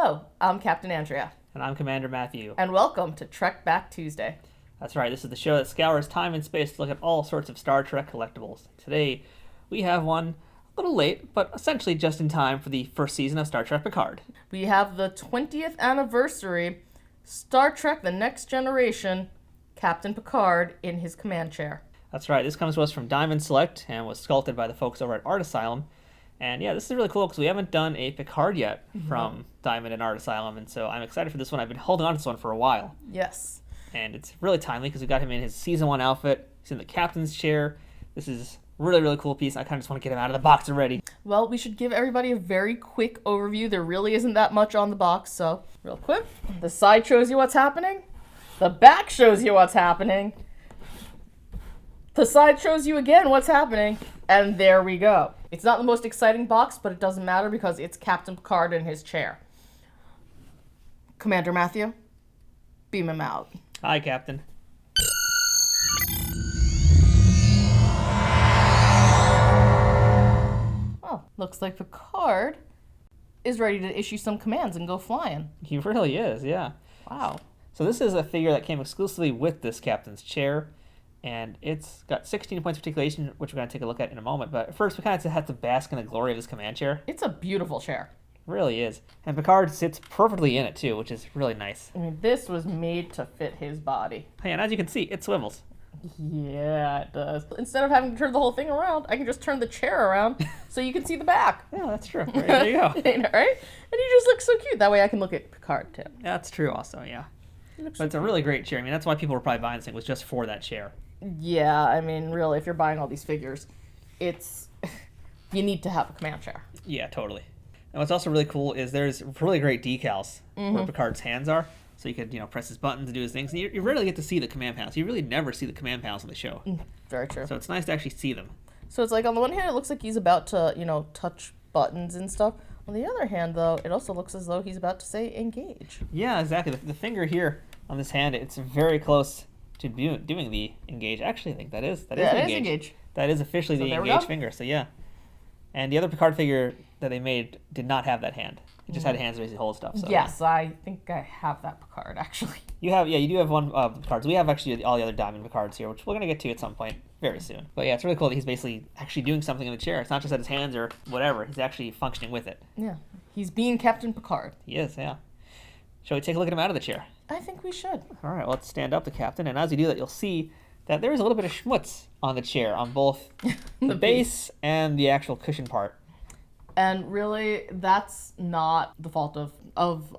Hello, I'm Captain Andrea. And I'm Commander Matthew. And welcome to Trekback Tuesday. That's right, this is the show that scours time and space to look at all sorts of Star Trek collectibles. Today, we have one a little late, but essentially just in time for the first season of Star Trek Picard. We have the 20th anniversary Star Trek The Next Generation, Captain Picard in his command chair. That's right, this comes to us from Diamond Select and was sculpted by the folks over at Asylum. And yeah, this is really cool because we haven't done a Picard yet from Diamond and Asylum, and so I'm excited for this one. I've been holding on to this one for a while. Yes. And it's really timely because we got him in his Season 1 outfit. He's in the captain's chair. This is a really, really cool piece. I kind of just want to get him out of the box already. Well, we should give everybody a very quick overview. There really isn't that much on the box, so real quick. The side shows you what's happening. The back shows you what's happening. The side shows you again what's happening. And there we go. It's not the most exciting box, but it doesn't matter because it's Captain Picard in his chair. Commander Matthew, beam him out. Hi, Captain. Oh, looks like Picard is ready to issue some commands and go flying. He really is, yeah. Wow. So this is a figure that came exclusively with this captain's chair, and it's got 16 points of articulation, which we're going to take a look at in a moment. But first, we kind of have to bask in the glory of this command chair. It's a beautiful chair. It really is. And Picard sits perfectly in it, too, which is really nice. I mean, this was made to fit his body. Hey, and as you can see, it swivels. Yeah, it does. Instead of having to turn the whole thing around, I can just turn the chair around so you can see the back. Yeah, that's true. Right, there you go. Right? And he just looks so cute. That way I can look at Picard, too. That's true also, yeah. But it's a really great chair. I mean, that's why people were probably buying this thing, was just for that chair. Yeah, I mean, really, if you're buying all these figures, it's... you need to have a command chair. Yeah, totally. And what's also really cool is there's really great decals where Picard's hands are. So you could, press his buttons and do his things. And you rarely get to see the command panels. You really never see the command panels on the show. Very true. So it's nice to actually see them. So it's like, on the one hand, it looks like he's about to, touch buttons and stuff. On the other hand, though, it also looks as though he's about to say engage. Yeah, exactly. The finger here on this hand, it's very close to doing the engage. Actually, I think that is engage. That is officially the engage finger. So yeah. And the other Picard figure that they made did not have that hand. It just had hands to basically hold stuff. So. Yes, I think I have that Picard, actually. You do have one Picard. We have actually all the other Diamond Picards here, which we're going to get to at some point very soon. But yeah, it's really cool that he's basically actually doing something in the chair. It's not just that his hands or whatever. He's actually functioning with it. Yeah, he's being Captain Picard. He is, yeah. Shall we take a look at him out of the chair? I think we should. All right, well, let's stand up the captain. And as you do that, you'll see that there's a little bit of schmutz on the chair on both the base and the actual cushion part. And really, that's not the fault of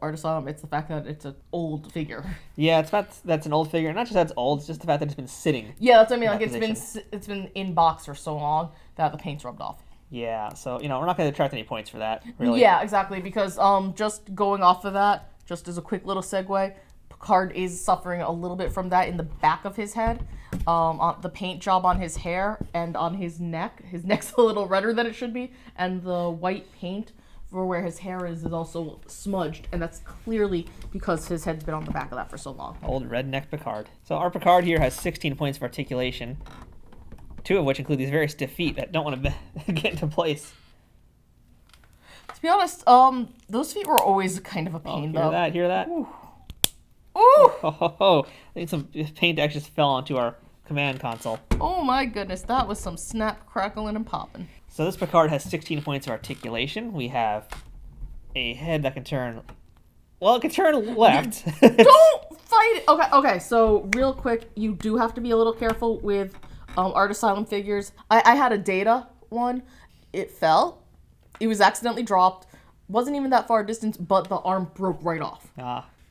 Asylum. It's the fact that it's an old figure. Yeah, that's an old figure. Not just that it's old, it's just the fact that it's been sitting. Yeah, that's what I mean. Like, it's been in box for so long that the paint's rubbed off. Yeah, so, we're not going to detract any points for that, really. Yeah, exactly, because just going off of that, just as a quick little segue, Picard is suffering a little bit from that in the back of his head. On the paint job on his hair and on his neck. His neck's a little redder than it should be, and the white paint for where his hair is also smudged, and that's clearly because his head's been on the back of that for so long. Old redneck Picard. So our Picard here has 16 points of articulation, 2 of which include these very stiff feet that don't want to get into place. To be honest, those feet were always kind of a pain, though. Hear that? Ooh. Ooh! I think some paint actually just fell onto our command console. Oh my goodness, that was some snap, crackling, and popping. So this Picard has 16 points of articulation. We have a head that can turn... Well, it can turn left. Don't fight it! Okay, so real quick, you do have to be a little careful with Asylum figures. I had a Data one. It fell. It was accidentally dropped. Wasn't even that far a distance, but the arm broke right off.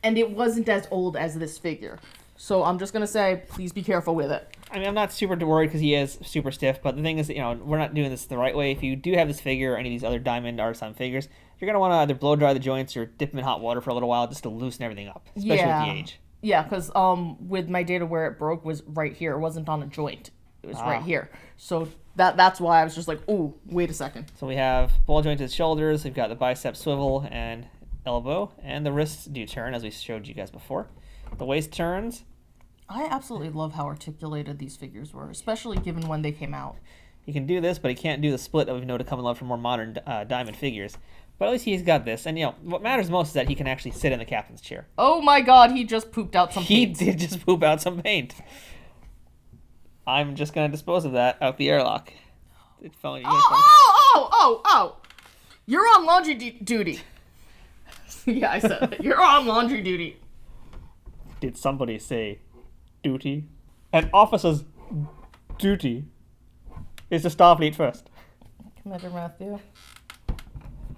And it wasn't as old as this figure. So I'm just going to say, please be careful with it. I mean, I'm not super worried because he is super stiff, but the thing is, we're not doing this the right way. If you do have this figure or any of these other Diamond Asylum figures, you're going to want to either blow dry the joints or dip them in hot water for a little while just to loosen everything up, especially with the age. Yeah, because with my Data where it broke was right here. It wasn't on a joint. It was right here. So that's why I was just like, ooh, wait a second. So we have ball jointed shoulders, we've got the bicep swivel and elbow, and the wrists do turn, as we showed you guys before. The waist turns. I absolutely love how articulated these figures were, especially given when they came out. He can do this, but he can't do the split that we've known to come in love from more modern Diamond figures. But at least he's got this. And, what matters most is that he can actually sit in the captain's chair. Oh my god, he just pooped out some paint. He did just poop out some paint. I'm just going to dispose of that out the airlock. It fell in your uniform. Oh! You're on laundry duty. Yeah, I said it. You're on laundry duty. Did somebody say duty? An officer's duty is to Starfleet first. Commander Matthew,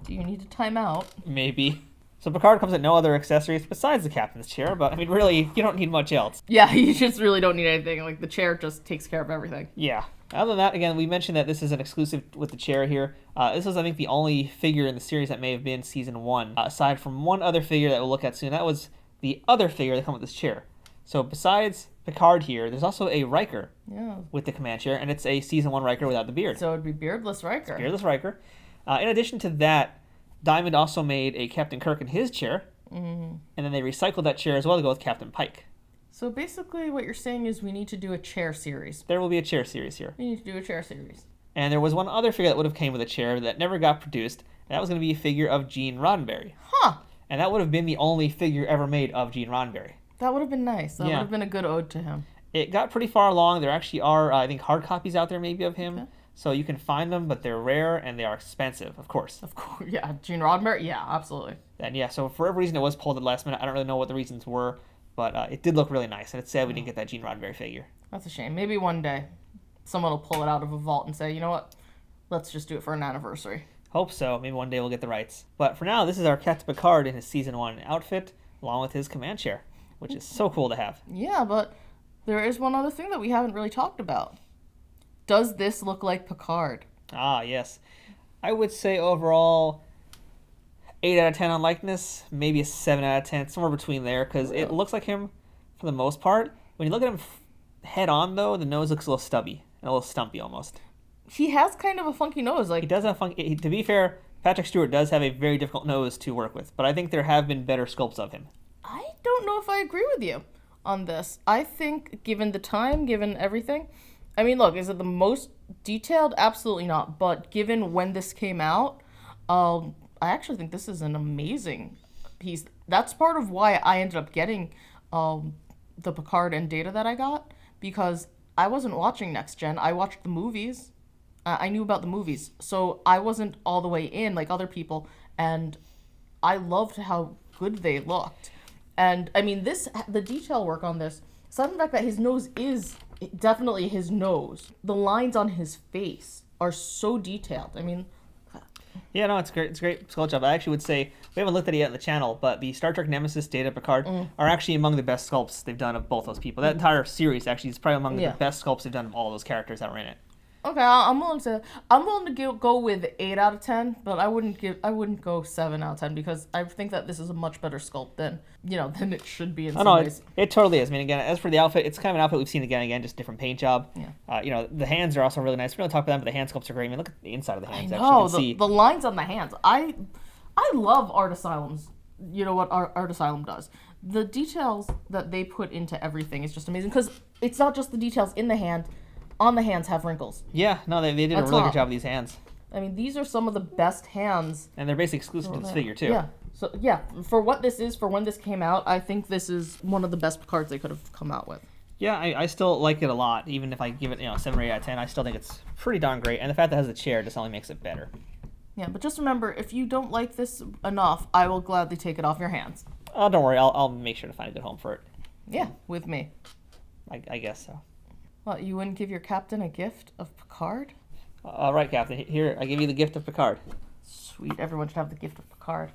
do you need a timeout? Maybe. So Picard comes with no other accessories besides the captain's chair, but I mean, really, you don't need much else. Yeah, you just really don't need anything. Like, the chair just takes care of everything. Yeah. Other than that, again, we mentioned that this is an exclusive with the chair here. This is, I think, the only figure in the series that may have been Season 1, aside from one other figure that we'll look at soon. That was the other figure that comes with this chair. So besides Picard here, there's also a Riker with the command chair, and it's a Season 1 Riker without the beard. So it'd be beardless Riker. It's beardless Riker. In addition to that, Diamond also made a Captain Kirk in his chair, and then they recycled that chair as well to go with Captain Pike. So basically what you're saying is we need to do a chair series. There will be a chair series here. We need to do a chair series. And there was one other figure that would have came with a chair that never got produced, and that was going to be a figure of Gene Roddenberry. Huh. And that would have been the only figure ever made of Gene Roddenberry. That would have been nice. That would have been a good ode to him. It got pretty far along. There actually are, I think, hard copies out there maybe of him. Okay. So you can find them, but they're rare and they are expensive, of course. Of course, yeah. Gene Roddenberry? Yeah, absolutely. And so for whatever reason it was pulled at the last minute. I don't really know what the reasons were, but it did look really nice. And it's sad we didn't get that Gene Roddenberry figure. That's a shame. Maybe one day someone will pull it out of a vault and say, you know what? Let's just do it for an anniversary. Hope so. Maybe one day we'll get the rights. But for now, this is our Captain Picard in his Season 1 outfit, along with his command chair, which is so cool to have. Yeah, but there is one other thing that we haven't really talked about. Does this look like Picard? Ah, yes. I would say overall 8 out of 10 on likeness, maybe a 7 out of 10, somewhere between there, because it looks like him for the most part. When you look at him head on, though, the nose looks a little stubby and a little stumpy almost. He has kind of a funky nose. He does have funky. To be fair, Patrick Stewart does have a very difficult nose to work with, but I think there have been better sculpts of him. I don't know if I agree with you on this. I think, given the time, given everything, I mean, look, is it the most detailed? Absolutely not. But given when this came out, I actually think this is an amazing piece. That's part of why I ended up getting the Picard and Data that I got, because I wasn't watching Next Gen. I watched the movies. I knew about the movies, so I wasn't all the way in like other people, and I loved how good they looked. And I mean, the detail work on this, aside from the fact that his nose is definitely his nose, the lines on his face are so detailed. I mean, yeah, no, it's great. It's a great sculpt job. I actually would say we haven't looked at it yet on the channel, but the Star Trek Nemesis, Data, Picard are actually among the best sculpts they've done of both those people. That entire series actually is probably among the best sculpts they've done of all those characters that were in it. Okay, I'm willing to go with 8 out of 10, but I wouldn't go 7 out of 10 because I think that this is a much better sculpt than it should be in some ways. It totally is. I mean, again, as for the outfit, it's kind of an outfit we've seen again, just different paint job. Yeah. The hands are also really nice. We don't talk about them, but the hand sculpts are great. I mean, look at the inside of the hands. The lines on the hands. I love Art Asylums. You know what Art Asylum does. The details that they put into everything is just amazing because it's not just the details in the hand. On the hands have wrinkles. Yeah, no, they did a really good job with these hands. I mean, these are some of the best hands. And they're basically exclusive to this figure, too. Yeah. So, yeah, for what this is, for when this came out, I think this is one of the best Picards they could have come out with. Yeah, I still like it a lot. Even if I give it 7 or 8 out of 10, I still think it's pretty darn great. And the fact that it has the chair just only makes it better. Yeah, but just remember, if you don't like this enough, I will gladly take it off your hands. Oh, don't worry. I'll make sure to find a good home for it. Yeah, with me. I guess so. Well, you wouldn't give your captain a gift of Picard? All right, Captain. Here, I give you the gift of Picard. Sweet. Everyone should have the gift of Picard.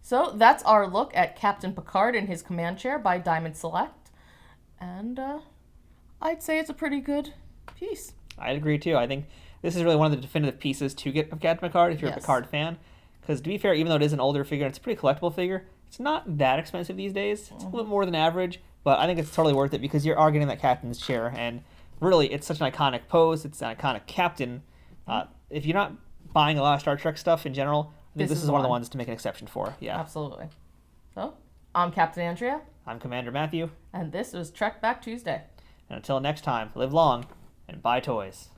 So that's our look at Captain Picard in his command chair by Diamond Select. And I'd say it's a pretty good piece. I'd agree, too. I think this is really one of the definitive pieces to get of Captain Picard if you're a Picard fan. Because to be fair, even though it is an older figure and it's a pretty collectible figure, it's not that expensive these days. It's a little more than average. But I think it's totally worth it because you are getting that captain's chair, and really, it's such an iconic pose. It's an iconic captain. If you're not buying a lot of Star Trek stuff in general, I think this is one of the ones to make an exception for. Yeah, absolutely. So, I'm Captain Andrea. I'm Commander Matthew. And this was Trekback Tuesday. And until next time, live long and buy toys.